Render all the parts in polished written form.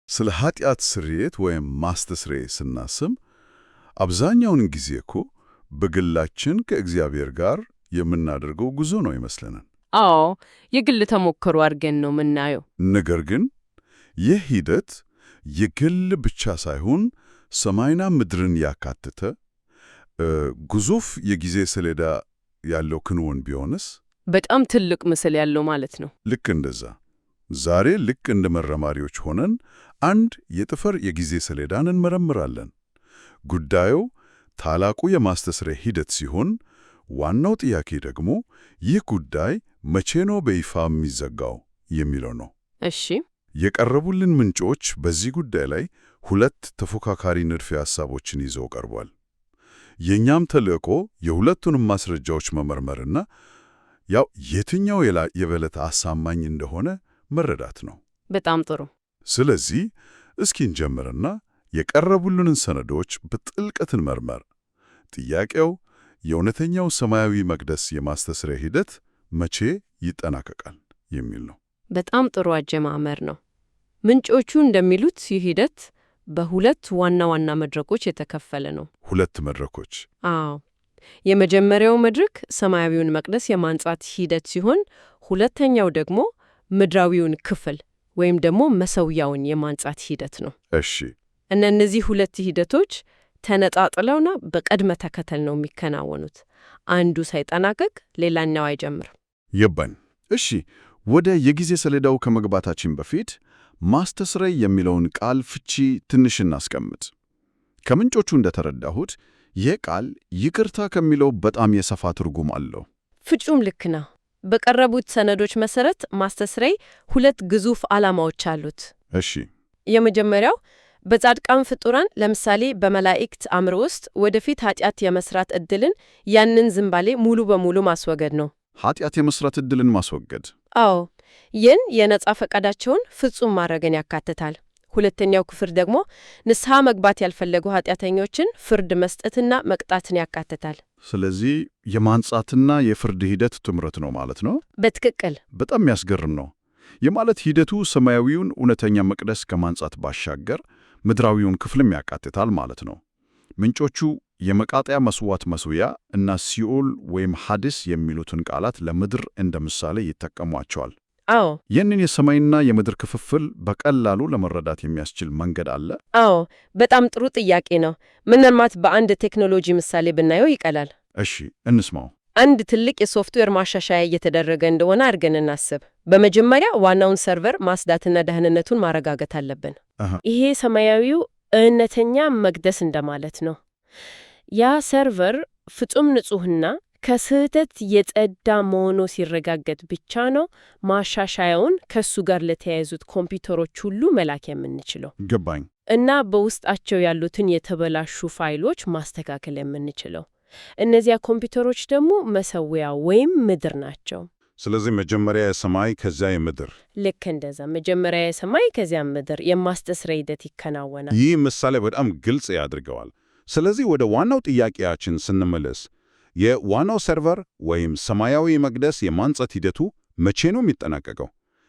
ስለ ኃጢአት ስርየት ወይም ማስተስረይ ስናስብ አብዛኛውን ጊዜ እኮ በግላችን ከእግዚአብሔር ጋር የምናደርገው ጉዞ ነው ይመስለናል። አዎ፣ የግል ተሞክሮ አድርገን ነው የምናየው። ነገር ግን ይህ ሂደት የግል ብቻ ሳይሆን ሰማይና ምድርን ያካተተ ግዙፍ የጊዜ ሰሌዳ ያለው ክንውን ቢሆንስ? በጣም ትልቅ ምስል ያለው ማለት ነው። ልክ እንደዛ ዛሬ ልክ እንደ መረማሪዎች ሆነን አንድ የጠፈር የጊዜ ሰሌዳን እንመረምራለን። ጉዳዩ ታላቁ የማስተስረይ ሂደት ሲሆን ዋናው ጥያቄ ደግሞ ይህ ጉዳይ መቼ ነው በይፋ የሚዘጋው የሚለው ነው። እሺ፣ የቀረቡልን ምንጮች በዚህ ጉዳይ ላይ ሁለት ተፎካካሪ ንድፈ ሐሳቦችን ይዘው ቀርቧል። የእኛም ተልእኮ የሁለቱንም ማስረጃዎች መመርመርና የትኛው የበለጠ አሳማኝ እንደሆነ መረዳት ነው። በጣም ጥሩ። ስለዚህ እስኪ እንጀምርና የቀረቡልንን ሰነዶች በጥልቀት እንመርመር። ጥያቄው የእውነተኛው ሰማያዊ መቅደስ የማስተስረይ ሂደት መቼ ይጠናቀቃል የሚል ነው። በጣም ጥሩ አጀማመር ነው። ምንጮቹ እንደሚሉት ይህ ሂደት በሁለት ዋና ዋና መድረኮች የተከፈለ ነው። ሁለት መድረኮች? አዎ። የመጀመሪያው መድረክ ሰማያዊውን መቅደስ የማንጻት ሂደት ሲሆን፣ ሁለተኛው ደግሞ ምድራዊውን ክፍል ወይም ደግሞ መሠዊያውን የማንጻት ሂደት ነው። እሺ። እነዚህ ሁለት ሂደቶች ተነጣጥለውና በቅደም ተከተል ነው የሚከናወኑት። አንዱ ሳይጠናቀቅ ሌላኛው አይጀምርም። ይባን። እሺ፣ ወደ የጊዜ ሰሌዳው ከመግባታችን በፊት ማስተስረይ የሚለውን ቃል ፍቺ ትንሽ እናስቀምጥ። ከምንጮቹ እንደተረዳሁት ይህ ቃል ይቅርታ ከሚለው በጣም የሰፋ ትርጉም አለው። ፍጹም ልክ ነው። በቀረቡት ሰነዶች መሰረት ማስተስረይ ሁለት ግዙፍ ዓላማዎች አሉት። እሺ። የመጀመሪያው በጻድቃን ፍጡራን ለምሳሌ በመላእክት አእምሮ ውስጥ ወደፊት ኃጢአት የመስራት ዕድልን ያንን ዝንባሌ ሙሉ በሙሉ ማስወገድ ነው። ኃጢአት የመስራት ዕድልን ማስወገድ? አዎ፣ ይህን የነጻ ፈቃዳቸውን ፍጹም ማድረግን ያካትታል። ሁለተኛው ክፍል ደግሞ ንስሐ መግባት ያልፈለጉ ኃጢአተኞችን ፍርድ መስጠትና መቅጣትን ያካትታል። ስለዚህ የማንጻትና የፍርድ ሂደት ጥምረት ነው ማለት ነው? በትክክል። በጣም የሚያስገርም ነው። የማለት ሂደቱ ሰማያዊውን እውነተኛ መቅደስ ከማንጻት ባሻገር ምድራዊውን ክፍልም ያካትታል ማለት ነው። ምንጮቹ የመቃጠያ መስዋዕት መሠዊያ እና ሲኦል ወይም ሐዲስ የሚሉትን ቃላት ለምድር እንደ ምሳሌ ይጠቀሟቸዋል። አዎ። ይህንን የሰማይና የምድር ክፍፍል በቀላሉ ለመረዳት የሚያስችል መንገድ አለ? አዎ፣ በጣም ጥሩ ጥያቄ ነው። ምናልባት በአንድ ቴክኖሎጂ ምሳሌ ብናየው ይቀላል። እሺ፣ እንስማው። አንድ ትልቅ የሶፍትዌር ማሻሻያ እየተደረገ እንደሆነ አድርገን እናስብ። በመጀመሪያ ዋናውን ሰርቨር ማጽዳትና ደህንነቱን ማረጋገጥ አለብን። ይሄ ሰማያዊው እውነተኛ መቅደስ እንደማለት ነው። ያ ሰርቨር ፍጹም ንጹሕና ከስህተት የጸዳ መሆኑ ሲረጋገጥ ብቻ ነው ማሻሻያውን ከሱ ጋር ለተያያዙት ኮምፒውተሮች ሁሉ መላክ የምንችለው። ገባኝ። እና በውስጣቸው ያሉትን የተበላሹ ፋይሎች ማስተካከል የምንችለው። እነዚያ ኮምፒውተሮች ደግሞ መሠዊያ ወይም ምድር ናቸው። ስለዚህ መጀመሪያ የሰማይ ከዚያ የምድር። ልክ እንደዛ፣ መጀመሪያ የሰማይ ከዚያ ምድር የማስተስረይ ሂደት ይከናወናል። ይህ ምሳሌ በጣም ግልጽ ያድርገዋል። ስለዚህ ወደ ዋናው ጥያቄያችን ስንመለስ የዋናው ሰርቨር ወይም ሰማያዊ መቅደስ የማንጻት ሂደቱ መቼ ነው የሚጠናቀቀው?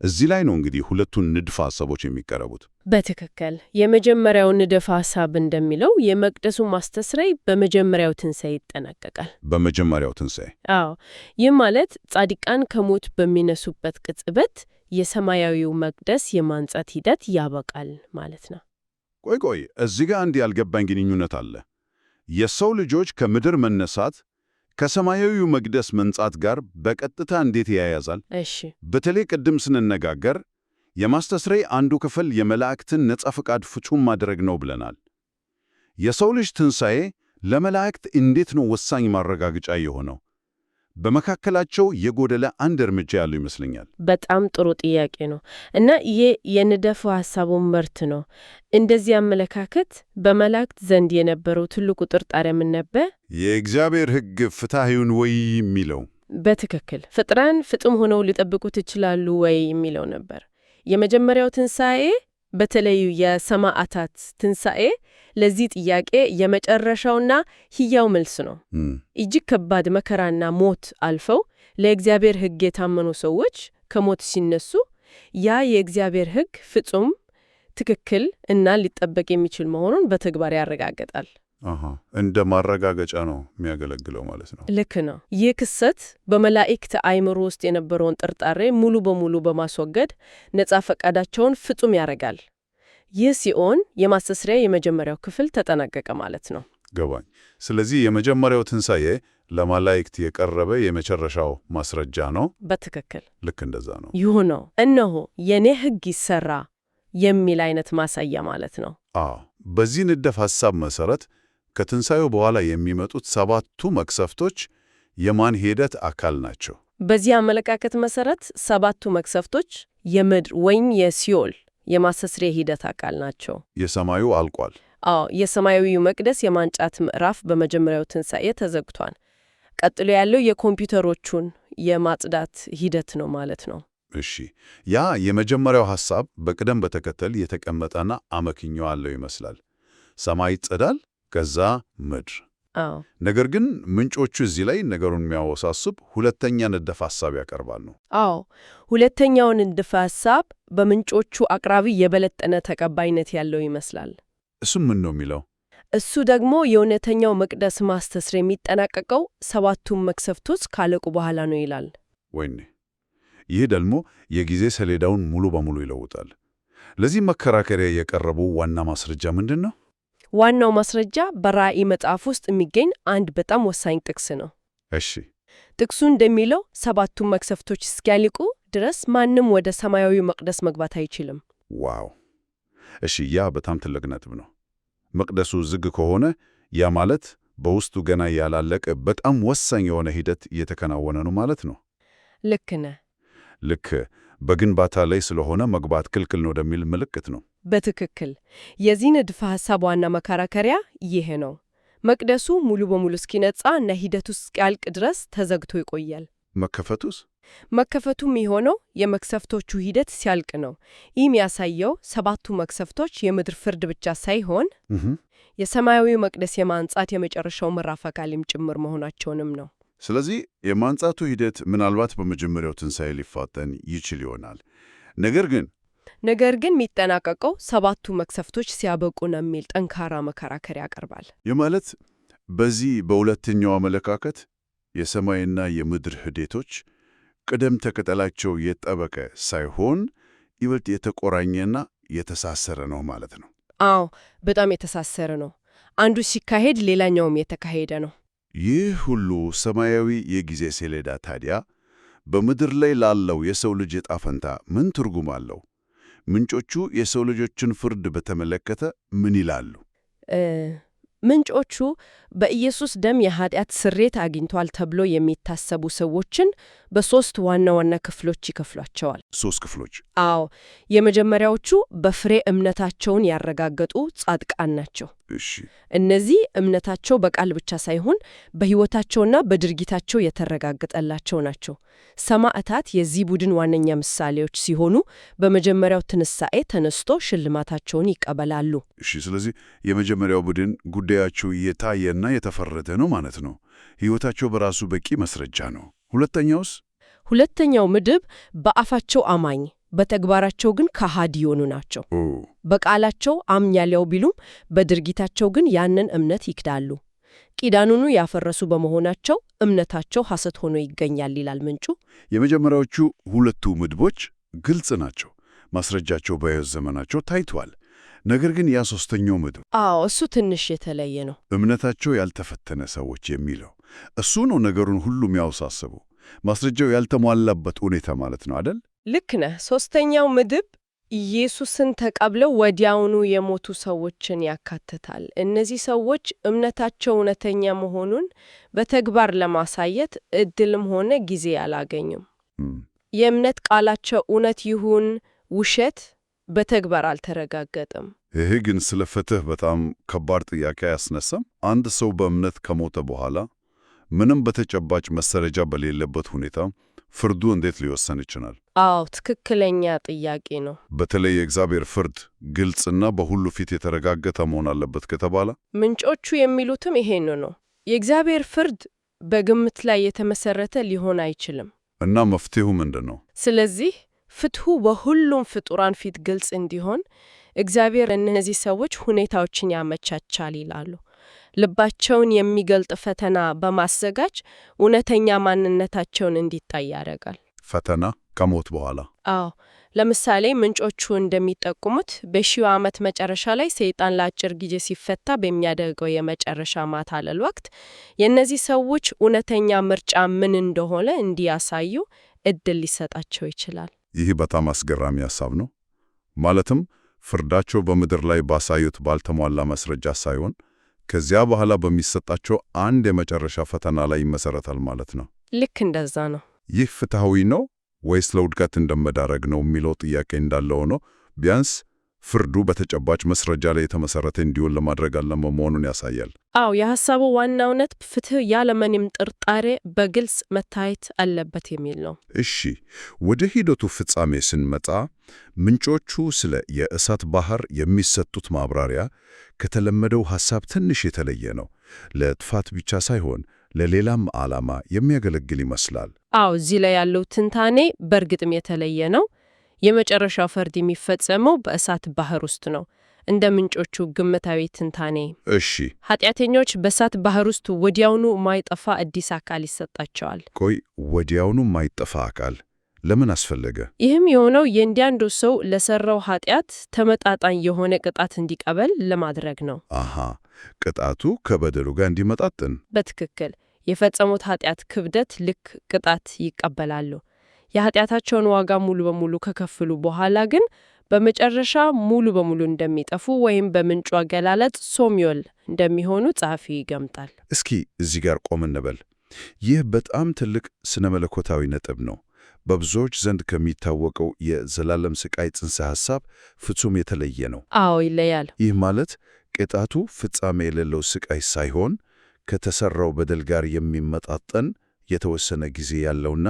እዚህ ላይ ነው እንግዲህ ሁለቱን ንድፈ ሐሳቦች የሚቀረቡት። በትክክል። የመጀመሪያው ንድፈ ሐሳብ እንደሚለው የመቅደሱ ማስተስረይ በመጀመሪያው ትንሣኤ ይጠናቀቃል። በመጀመሪያው ትንሣኤ? አዎ። ይህ ማለት ጻድቃን ከሞት በሚነሱበት ቅጽበት የሰማያዊው መቅደስ የማንጻት ሂደት ያበቃል ማለት ነው። ቆይ፣ እዚህ ጋር አንድ ያልገባኝ ግንኙነት አለ። የሰው ልጆች ከምድር መነሳት ከሰማያዊው መቅደስ መንጻት ጋር በቀጥታ እንዴት ያያዛል? እሺ፣ በተለይ ቅድም ስንነጋገር የማስተስረይ አንዱ ክፍል የመላእክትን ነጻ ፈቃድ ፍጹም ማድረግ ነው ብለናል። የሰው ልጅ ትንሣኤ ለመላእክት እንዴት ነው ወሳኝ ማረጋገጫ የሆነው? በመካከላቸው የጎደለ አንድ እርምጃ ያለው ይመስለኛል። በጣም ጥሩ ጥያቄ ነው እና ይህ የንድፈ ሐሳቡ ምርት ነው። እንደዚህ አመለካከት በመላእክት ዘንድ የነበረው ትልቁ ጥርጣሬ ምን ነበር? የእግዚአብሔር ሕግ ፍትሐዊውን ወይ የሚለው። በትክክል ፍጥራን ፍጹም ሆነው ሊጠብቁት ይችላሉ ወይ የሚለው ነበር። የመጀመሪያው ትንሣኤ በተለዩ የሰማዕታት ትንሣኤ ለዚህ ጥያቄ የመጨረሻውና ሕያው መልስ ነው። እጅግ ከባድ መከራና ሞት አልፈው ለእግዚአብሔር ሕግ የታመኑ ሰዎች ከሞት ሲነሱ ያ የእግዚአብሔር ሕግ ፍጹም ትክክል እና ሊጠበቅ የሚችል መሆኑን በተግባር ያረጋግጣል። እንደ ማረጋገጫ ነው የሚያገለግለው ማለት ነው። ልክ ነው። ይህ ክስተት በመላእክት አእምሮ ውስጥ የነበረውን ጥርጣሬ ሙሉ በሙሉ በማስወገድ ነጻ ፈቃዳቸውን ፍጹም ያደርጋል። ይህ ሲሆን የማስተስሪያ የመጀመሪያው ክፍል ተጠናቀቀ ማለት ነው። ገባኝ። ስለዚህ የመጀመሪያው ትንሣኤ ለመላእክት የቀረበ የመጨረሻው ማስረጃ ነው። በትክክል ልክ እንደዛ ነው። ይሁን ነው እነሆ የኔ ሕግ ይሰራ የሚል አይነት ማሳያ ማለት ነው። በዚህ ንድፍ ሐሳብ መሰረት ከትንሣኤው በኋላ የሚመጡት 7ቱ መቅሰፍቶች የማን ሂደት አካል ናቸው? በዚህ አመለካከት መሰረት 7ቱ መቅሰፍቶች የምድር ወይም የሲኦል የማስተስሪያ ሂደት አካል ናቸው። የሰማዩ አልቋል። የሰማያዊው መቅደስ የማንጫት ምዕራፍ በመጀመሪያው ትንሣኤ ተዘግቷል። ቀጥሎ ያለው የኮምፒውተሮቹን የማጽዳት ሂደት ነው ማለት ነው። እሺ፣ ያ የመጀመሪያው ሐሳብ በቅደም በተከተል የተቀመጠና አመክንዮ አለው ይመስላል። ሰማይ ይጸዳል፣ ከዛ ምድር። ነገር ግን ምንጮቹ እዚህ ላይ ነገሩን የሚያወሳስብ ሁለተኛ ንድፈ ሐሳብ ያቀርባሉ። ሁለተኛው ንድፈ ሐሳብ በምንጮቹ አቅራቢ የበለጠነ ተቀባይነት ያለው ይመስላል። እሱም ምን ነው የሚለው? እሱ ደግሞ የእውነተኛው መቅደስ ማስተስሪያ የሚጠናቀቀው 7ቱም መቅሰፍቶች ካለቁ በኋላ ነው ይላል። ወይኔ! ይህ ደግሞ የጊዜ ሰሌዳውን ሙሉ በሙሉ ይለውጣል። ለዚህ መከራከሪያ የቀረቡ ዋና ማስረጃ ምንድን ነው? ዋናው ማስረጃ በራእይ መጽሐፍ ውስጥ የሚገኝ አንድ በጣም ወሳኝ ጥቅስ ነው። እሺ፣ ጥቅሱ እንደሚለው 7ቱም መቅሰፍቶች እስኪያልቁ ድረስ ማንም ወደ ሰማያዊ መቅደስ መግባት አይችልም። ዋው! እሺ፣ ያ በጣም ትልቅ ነጥብ ነው። መቅደሱ ዝግ ከሆነ ያ ማለት በውስጡ ገና ያላለቀ በጣም ወሳኝ የሆነ ሂደት እየተከናወነ ነው ማለት ነው። ልክ ነህ። ልክ በግንባታ ላይ ስለሆነ መግባት ክልክል ነው ወደሚል ምልክት ነው። በትክክል። የዚህ ንድፈ ሐሳብ ዋና መከራከሪያ ይሄ ነው። መቅደሱ ሙሉ በሙሉ እስኪነጻ እና ሂደቱ እስኪያልቅ ድረስ ተዘግቶ ይቆያል። መከፈቱ የሚሆነው የመቅሰፍቶቹ ሂደት ሲያልቅ ነው። ይህ የሚያሳየው 7ቱ መቅሰፍቶች የምድር ፍርድ ብቻ ሳይሆን የሰማያዊ መቅደስ የማንጻት የመጨረሻው ምዕራፍ አካልም ጭምር መሆናቸውንም ነው። ስለዚህ የማንጻቱ ሂደት ምናልባት በመጀመሪያው ትንሣኤ ሊፋጠን ይችል ይሆናል። ነገር ግን የሚጠናቀቀው 7ቱ መቅሰፍቶች ሲያበቁ ነው የሚል ጠንካራ መከራከሪያ ያቀርባል። ይህ ማለት በዚህ በሁለተኛው አመለካከት የሰማይና የምድር ሂደቶች ቅደም ተከተላቸው የጠበቀ ሳይሆን ይበልጥ የተቆራኘና የተሳሰረ ነው ማለት ነው። በጣም የተሳሰረ ነው። አንዱ ሲካሄድ ሌላኛውም የተካሄደ ነው። ይህ ሁሉ ሰማያዊ የጊዜ ሰሌዳ ታዲያ በምድር ላይ ላለው የሰው ልጅ ዕጣ ፈንታ ምን ትርጉም አለው? ምንጮቹ የሰው ልጆችን ፍርድ በተመለከተ ምን ይላሉ? ምንጮቹ በኢየሱስ ደም የኃጢአት ስርየት አግኝቷል ተብሎ የሚታሰቡ ሰዎችን በ3 ዋና ዋና ክፍሎች ይከፍሏቸዋል። 3 ክፍሎች? የመጀመሪያዎቹ በፍሬ እምነታቸውን ያረጋገጡ ጻድቃን ናቸው። እሺ። እነዚህ እምነታቸው በቃል ብቻ ሳይሆን በሕይወታቸውና በድርጊታቸው የተረጋገጠላቸው ናቸው። ሰማዕታት የዚህ ቡድን ዋነኛ ምሳሌዎች ሲሆኑ በመጀመሪያው ትንሣኤ ተነስቶ ሽልማታቸውን ይቀበላሉ። እሺ። ስለዚህ የመጀመሪያው ቡድን ጉዳያቸው የታየና የተፈረደ ነው ማለት ነው። ሕይወታቸው በራሱ በቂ መስረጃ ነው። ሁለተኛውስ? ሁለተኛው ምድብ በአፋቸው አማኝ በተግባራቸው ግን ከሃዲ የሆኑ ናቸው። በቃላቸው አምኛለሁ ቢሉም በድርጊታቸው ግን ያንን እምነት ይክዳሉ። ኪዳኑን ያፈረሱ በመሆናቸው እምነታቸው ሐሰት ሆኖ ይገኛል ይላል ምንጩ። የመጀመሪያዎቹ ሁለቱ ምድቦች ግልጽ ናቸው፣ ማስረጃቸው በሕይወት ዘመናቸው ታይቷል። ነገር ግን ያ ሦስተኛው ምድብ እሱ ትንሽ የተለየ ነው። እምነታቸው ያልተፈተነ ሰዎች የሚለው እሱ ነው ነገሩን ሁሉ የሚያወሳስቡ። ማስረጃው ያልተሟላበት ሁኔታ ማለት ነው አይደል? ልክ ነህ። ሦስተኛው ምድብ ኢየሱስን ተቀብለው ወዲያውኑ የሞቱ ሰዎችን ያካትታል። እነዚህ ሰዎች እምነታቸው እውነተኛ መሆኑን በተግባር ለማሳየት ዕድልም ሆነ ጊዜ አላገኙም። የእምነት ቃላቸው እውነት ይሁን ውሸት በተግባር አልተረጋገጠም። ይሄ ግን ስለ ፍትሕ በጣም ከባድ ጥያቄ አያስነሳም? አንድ ሰው በእምነት ከሞተ በኋላ ምንም በተጨባጭ መሰረጃ በሌለበት ሁኔታ ፍርዱ እንዴት ሊወሰን ይችላል? ትክክለኛ ጥያቄ ነው። በተለይ የእግዚአብሔር ፍርድ ግልጽና በሁሉ ፊት የተረጋገጠ መሆን አለበት ከተባለ ምንጮቹ የሚሉትም ይሄን ነው። የእግዚአብሔር ፍርድ በግምት ላይ የተመሰረተ ሊሆን አይችልም። እና መፍትሄው ምንድን ነው? ስለዚህ ፍትሑ በሁሉም ፍጡራን ፊት ግልጽ እንዲሆን እግዚአብሔር እነዚህ ሰዎች ሁኔታዎችን ያመቻቻል ይላሉ። ልባቸውን የሚገልጥ ፈተና በማዘጋጅ እውነተኛ ማንነታቸውን እንዲታይ ያደርጋል። ፈተና ከሞት በኋላ? አዎ። ለምሳሌ ምንጮቹ እንደሚጠቁሙት በሺው ዓመት መጨረሻ ላይ ሰይጣን ለአጭር ጊዜ ሲፈታ በሚያደርገው የመጨረሻ ማታለል ወቅት የእነዚህ ሰዎች እውነተኛ ምርጫ ምን እንደሆነ እንዲያሳዩ እድል ሊሰጣቸው ይችላል። ይህ በጣም አስገራሚ ሐሳብ ነው። ማለትም ፍርዳቸው በምድር ላይ ባሳዩት ባልተሟላ ማስረጃ ሳይሆን ከዚያ በኋላ በሚሰጣቸው አንድ የመጨረሻ ፈተና ላይ ይመሰረታል ማለት ነው። ልክ እንደዛ ነው። ይህ ፍትሐዊ ነው ወይስ ለውድቀት እንደመዳረግ ነው የሚለው ጥያቄ እንዳለ ሆኖ ቢያንስ ፍርዱ በተጨባጭ ማስረጃ ላይ የተመሰረተ እንዲሆን ለማድረግ አለመ መሆኑን ያሳያል። አዎ፣ የሐሳቡ ዋናው ነጥብ ፍትህ ያለምንም ጥርጣሬ በግልጽ መታየት አለበት የሚል ነው። እሺ፣ ወደ ሂደቱ ፍጻሜ ስንመጣ ምንጮቹ ስለ የእሳት ባህር የሚሰጡት ማብራሪያ ከተለመደው ሐሳብ ትንሽ የተለየ ነው። ለጥፋት ብቻ ሳይሆን ለሌላም ዓላማ የሚያገለግል ይመስላል። አዎ፣ እዚህ ላይ ያለው ትንታኔ በእርግጥም የተለየ ነው። የመጨረሻው ፍርድ የሚፈጸመው በእሳት ባህር ውስጥ ነው፣ እንደ ምንጮቹ ግምታዊ ትንታኔ። እሺ፣ ኃጢአተኞች በእሳት ባህር ውስጥ ወዲያውኑ ማይጠፋ አዲስ አካል ይሰጣቸዋል። ቆይ፣ ወዲያውኑ ማይጠፋ አካል ለምን አስፈለገ? ይህም የሆነው የእያንዳንዱ ሰው ለሰራው ኃጢአት ተመጣጣኝ የሆነ ቅጣት እንዲቀበል ለማድረግ ነው። አሃ፣ ቅጣቱ ከበደሉ ጋር እንዲመጣጥን። በትክክል የፈጸሙት ኃጢአት ክብደት ልክ ቅጣት ይቀበላሉ። የኃጢአታቸውን ዋጋ ሙሉ በሙሉ ከከፈሉ በኋላ ግን በመጨረሻ ሙሉ በሙሉ እንደሚጠፉ ወይም በምንጩ አገላለጽ ሶምዮል እንደሚሆኑ ጸሐፊው ይገምታል። እስኪ እዚህ ጋር ቆም እንበል። ይህ በጣም ትልቅ ስነ መለኮታዊ ነጥብ ነው። በብዙዎች ዘንድ ከሚታወቀው የዘላለም ስቃይ ጽንሰ ሐሳብ ፍጹም የተለየ ነው። አዎ፣ ይለያል። ይህ ማለት ቅጣቱ ፍጻሜ የሌለው ስቃይ ሳይሆን ከተሰራው በደል ጋር የሚመጣጠን የተወሰነ ጊዜ ያለውና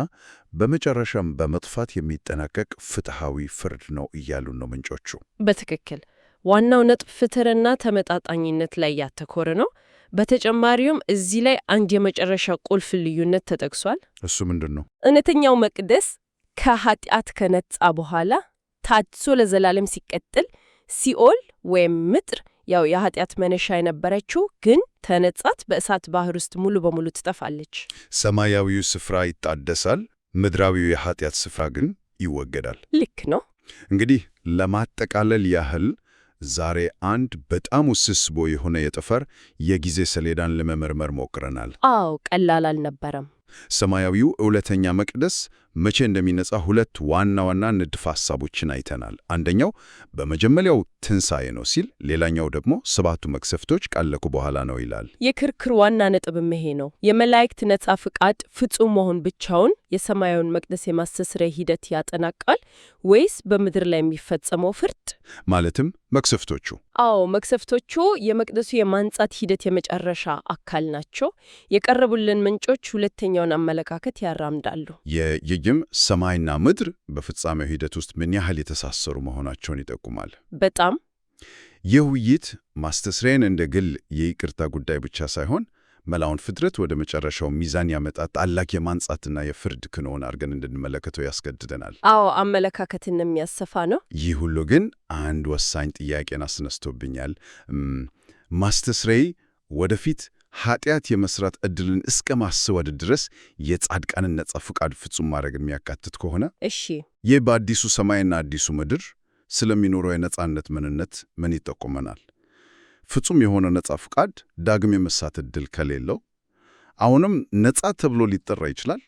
በመጨረሻም በመጥፋት የሚጠናቀቅ ፍትሐዊ ፍርድ ነው እያሉን ነው ምንጮቹ። በትክክል ዋናው ነጥብ ፍትህና ተመጣጣኝነት ላይ ያተኮረ ነው። በተጨማሪውም እዚህ ላይ አንድ የመጨረሻ ቁልፍ ልዩነት ተጠቅሷል። እሱ ምንድን ነው? እውነተኛው መቅደስ ከኃጢአት ከነጻ በኋላ ታድሶ ለዘላለም ሲቀጥል፣ ሲኦል ወይም ምድር ያው የኃጢአት መነሻ የነበረችው ግን ተነጻት በእሳት ባህር ውስጥ ሙሉ በሙሉ ትጠፋለች። ሰማያዊው ስፍራ ይታደሳል፣ ምድራዊው የኃጢአት ስፍራ ግን ይወገዳል። ልክ ነው። እንግዲህ ለማጠቃለል ያህል ዛሬ አንድ በጣም ውስብስብ የሆነ የጠፈር የጊዜ ሰሌዳን ለመመርመር ሞክረናል። አዎ፣ ቀላል አልነበረም። ሰማያዊው እውነተኛ መቅደስ መቼ እንደሚነጻ ሁለት ዋና ዋና ንድፈ ሐሳቦችን አይተናል። አንደኛው በመጀመሪያው ትንሣኤ ነው ሲል፣ ሌላኛው ደግሞ ሰባቱ መቅሰፍቶች ካለቁ በኋላ ነው ይላል። የክርክር ዋና ነጥብም ይሄ ነው። የመላእክት ነጻ ፍቃድ ፍጹም መሆን ብቻውን የሰማያዊውን መቅደስ የማስተስረይ ሂደት ያጠናቃል ወይስ በምድር ላይ የሚፈጸመው ፍርድ? ማለትም መቅሰፍቶቹ። አዎ፣ መቅሰፍቶቹ የመቅደሱ የማንጻት ሂደት የመጨረሻ አካል ናቸው። የቀረቡልን ምንጮች ሁለተኛውን አመለካከት ያራምዳሉ። የይም ሰማይና ምድር በፍጻሜው ሂደት ውስጥ ምን ያህል የተሳሰሩ መሆናቸውን ይጠቁማል። በጣም ይህ ውይይት ማስተስረይን እንደ ግል የይቅርታ ጉዳይ ብቻ ሳይሆን መላውን ፍጥረት ወደ መጨረሻው ሚዛን ያመጣ ታላቅ የማንጻትና የፍርድ ክንውን አድርገን እንድንመለከተው ያስገድደናል። አዎ፣ አመለካከትን የሚያሰፋ ነው። ይህ ሁሉ ግን አንድ ወሳኝ ጥያቄን አስነስቶብኛል። ማስተስረይ ወደፊት ኃጢአት የመስራት ዕድልን እስከ ማስወገድ ድረስ የጻድቃንን ነጻ ፍቃድ ፍጹም ማድረግን የሚያካትት ከሆነ እሺ፣ ይህ በአዲሱ ሰማይና አዲሱ ምድር ስለሚኖረው የነጻነት ምንነት ምን ይጠቁመናል? ፍጹም የሆነ ነጻ ፍቃድ ዳግም የመሳት ዕድል ከሌለው አሁንም ነጻ ተብሎ ሊጠራ ይችላል?